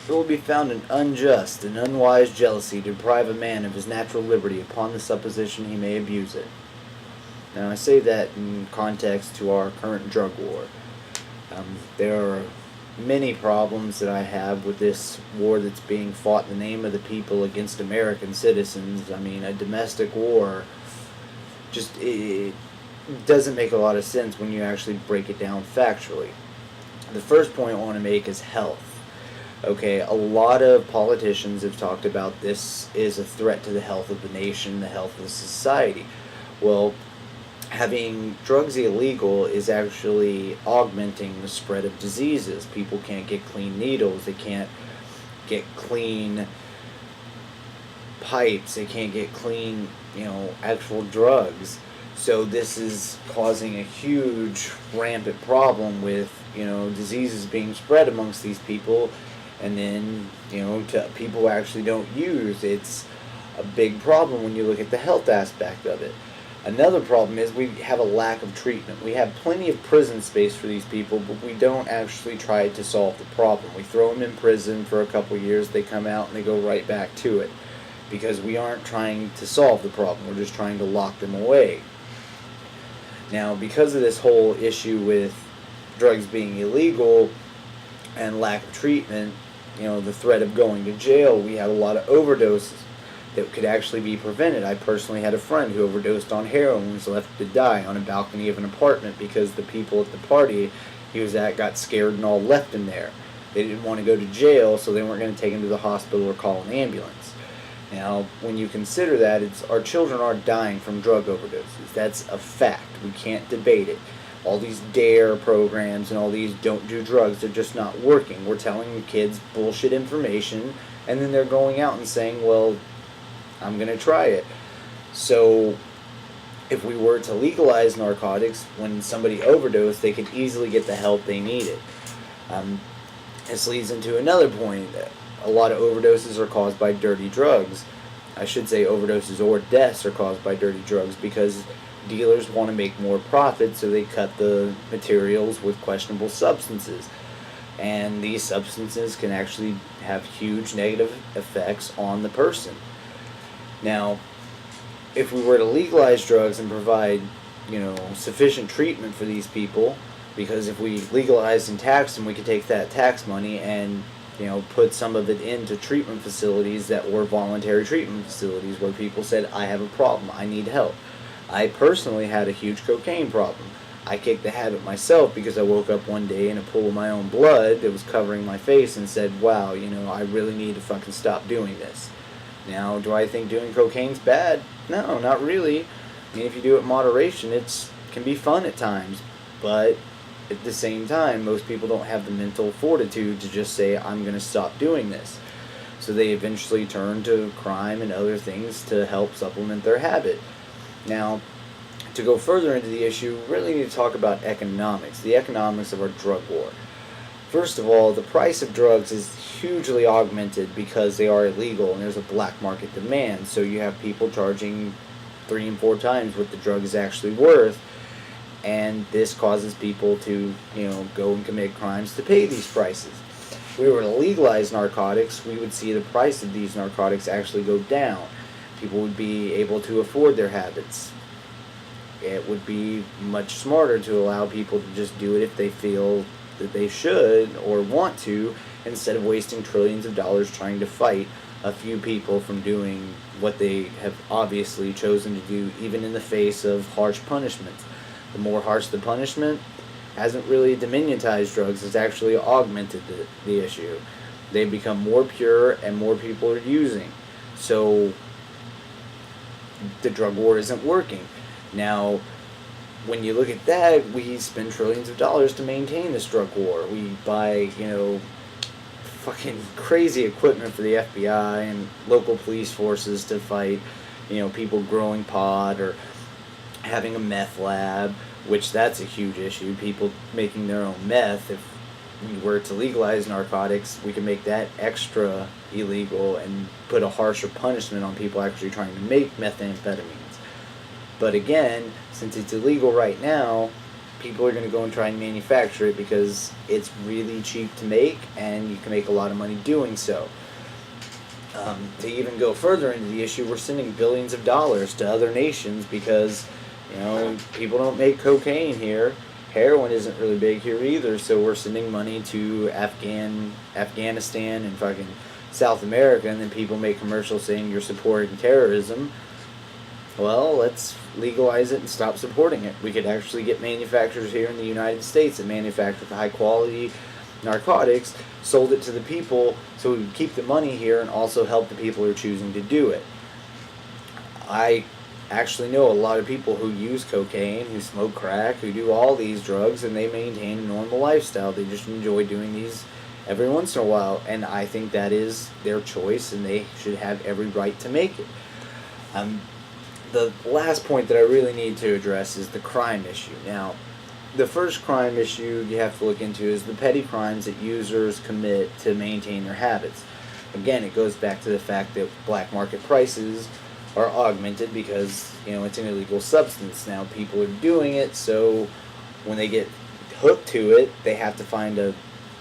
It will be found an unjust and unwise jealousy to deprive a man of his natural liberty upon the supposition he may abuse it. Now, I say that in context to our current drug war. There are many problems that I have with this war that's being fought in the name of the people against American citizens. I mean, a domestic war just it doesn't make a lot of sense when you actually break it down factually. The first point I want to make is health. Okay, a lot of politicians have talked about this is a threat to the health of the nation, the health of the society. Well, having drugs illegal is actually augmenting the spread of diseases. People can't get clean needles, they can't get clean pipes, they can't get clean, actual drugs. So this is causing a huge rampant problem with, diseases being spread amongst these people, and then, to people who actually don't use. It's a big problem when you look at the health aspect of it. Another problem is we have a lack of treatment. We have plenty of prison space for these people, but we don't actually try to solve the problem. We throw them in prison for a couple years, they come out and they go right back to it. Because we aren't trying to solve the problem, we're just trying to lock them away. Now, because of this whole issue with drugs being illegal and lack of treatment, the threat of going to jail, we have a lot of overdoses that could actually be prevented. I personally had a friend who overdosed on heroin and was left to die on a balcony of an apartment because the people at the party he was at got scared and all left him there. They didn't want to go to jail, so they weren't going to take him to the hospital or call an ambulance. Now, when you consider that, our children are dying from drug overdoses. That's a fact. We can't debate it. All these DARE programs and all these don't do drugs, they're just not working. We're telling the kids bullshit information, and then they're going out and saying, well, I'm going to try it. So if we were to legalize narcotics, when somebody overdosed, they could easily get the help they needed. This leads into another point. A lot of overdoses are caused by dirty drugs. I should say overdoses or deaths are caused by dirty drugs because dealers want to make more profit, so they cut the materials with questionable substances. And these substances can actually have huge negative effects on the person. Now, if we were to legalize drugs and provide, sufficient treatment for these people, because if we legalized and taxed them, we could take that tax money and, put some of it into treatment facilities that were voluntary treatment facilities where people said, I have a problem, I need help. I personally had a huge cocaine problem. I kicked the habit myself because I woke up one day in a pool of my own blood that was covering my face and said, wow, I really need to fucking stop doing this. Now, do I think doing cocaine's bad? No, not really. I mean, if you do it in moderation, it can be fun at times. But at the same time, most people don't have the mental fortitude to just say, I'm going to stop doing this. So they eventually turn to crime and other things to help supplement their habit. Now, to go further into the issue, we really need to talk about economics, the economics of our drug war. First of all, the price of drugs is hugely augmented because they are illegal and there's a black market demand. So you have people charging 3 and 4 times what the drug is actually worth, and this causes people to, go and commit crimes to pay these prices. If we were to legalize narcotics, we would see the price of these narcotics actually go down. People would be able to afford their habits. It would be much smarter to allow people to just do it if they feel that they should or want to, instead of wasting trillions of dollars trying to fight a few people from doing what they have obviously chosen to do, even in the face of harsh punishments. The more harsh the punishment hasn't really diminutized drugs, it's actually augmented the issue. They've become more pure and more people are using. So the drug war isn't working. Now, when you look at that, we spend trillions of dollars to maintain this drug war. We buy, fucking crazy equipment for the FBI and local police forces to fight, people growing pot or having a meth lab, which that's a huge issue. People making their own meth. If we were to legalize narcotics, we can make that extra illegal and put a harsher punishment on people actually trying to make methamphetamines. But again, since it's illegal right now, people are going to go and try and manufacture it because it's really cheap to make and you can make a lot of money doing so. To even go further into the issue, we're sending billions of dollars to other nations because, people don't make cocaine here. Heroin isn't really big here either, so we're sending money to Afghanistan and fucking South America, and then people make commercials saying you're supporting terrorism. Well, let's legalize it and stop supporting it. We could actually get manufacturers here in the United States that manufacture high quality narcotics, sold it to the people so we would keep the money here and also help the people who are choosing to do it. I actually know a lot of people who use cocaine, who smoke crack, who do all these drugs, and they maintain a normal lifestyle. They just enjoy doing these every once in a while, and I think that is their choice and they should have every right to make it. The last point that I really need to address is the crime issue. Now, the first crime issue you have to look into is the petty crimes that users commit to maintain their habits. Again, it goes back to the fact that black market prices are augmented because, it's an illegal substance. Now, people are doing it, so when they get hooked to it, they have to find a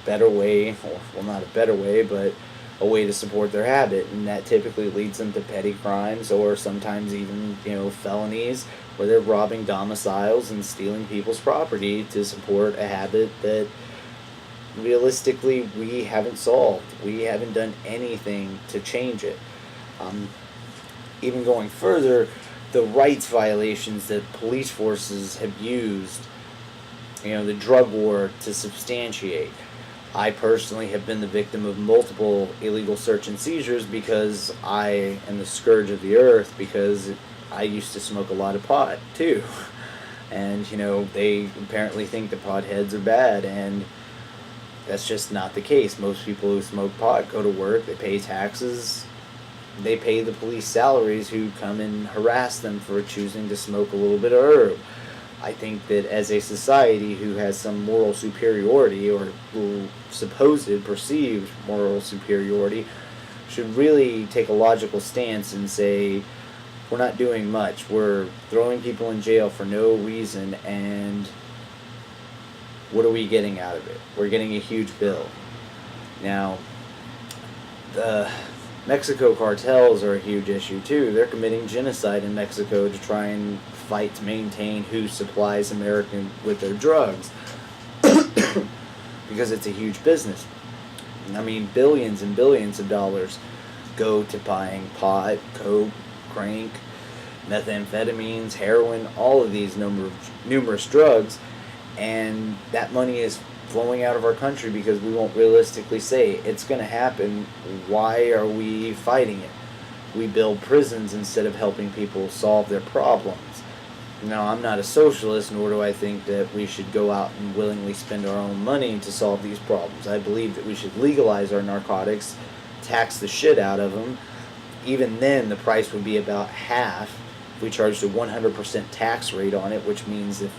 better way, well, not a better way, but a way to support their habit, and that typically leads them to petty crimes or sometimes even, felonies where they're robbing domiciles and stealing people's property to support a habit that realistically we haven't solved. We haven't done anything to change it. Even going further, the rights violations that police forces have used, the drug war to substantiate. I personally have been the victim of multiple illegal search and seizures because I am the scourge of the earth, because I used to smoke a lot of pot too. And, they apparently think the potheads are bad, and that's just not the case. Most people who smoke pot go to work, they pay taxes, they pay the police salaries who come and harass them for choosing to smoke a little bit of herb. I think that as a society who has some moral superiority, or supposed perceived moral superiority, should really take a logical stance and say, we're not doing much. We're throwing people in jail for no reason, and what are we getting out of it? We're getting a huge bill. Now, the Mexico cartels are a huge issue too. They're committing genocide in Mexico to try and fight to maintain who supplies America with their drugs because it's a huge business. I mean, billions and billions of dollars go to buying pot, coke, crank, methamphetamines, heroin, all of these numerous drugs, and that money is flowing out of our country because we won't realistically say it's going to happen. Why are we fighting it? We build prisons instead of helping people solve their problems. Now, I'm not a socialist, nor do I think that we should go out and willingly spend our own money to solve these problems. I believe that we should legalize our narcotics, tax the shit out of them. Even then, the price would be about half if we charged a 100% tax rate on it, which means if,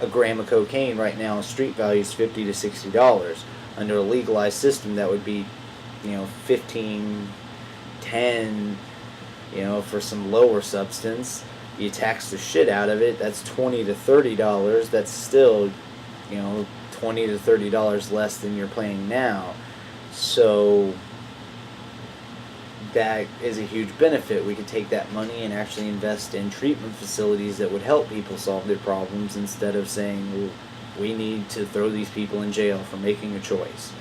a gram of cocaine right now, street value is $50 to $60. Under a legalized system, that would be, 15, 10, for some lower substance. You tax the shit out of it, that's $20 to $30. That's still, $20 to $30 less than you're paying now. So that is a huge benefit. We could take that money and actually invest in treatment facilities that would help people solve their problems instead of saying, well, we need to throw these people in jail for making a choice.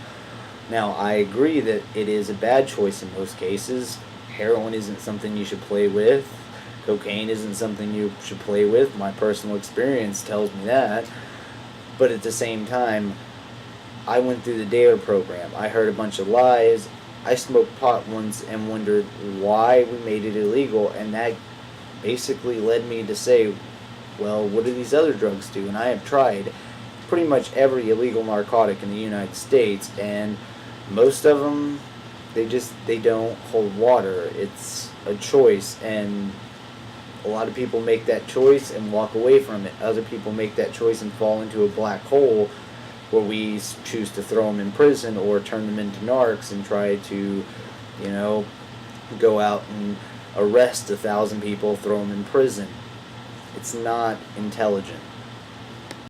Now, I agree that it is a bad choice in most cases. Heroin isn't something you should play with. Cocaine isn't something you should play with. My personal experience tells me that. But at the same time, I went through the DARE program. I heard a bunch of lies. I smoked pot once and wondered why we made it illegal, and that basically led me to say, well, what do these other drugs do? And I have tried pretty much every illegal narcotic in the United States, and most of them, they don't hold water. It's a choice, and a lot of people make that choice and walk away from it. Other people make that choice and fall into a black hole where we choose to throw them in prison or turn them into narcs and try to, go out and arrest 1,000 people, throw them in prison. It's not intelligent.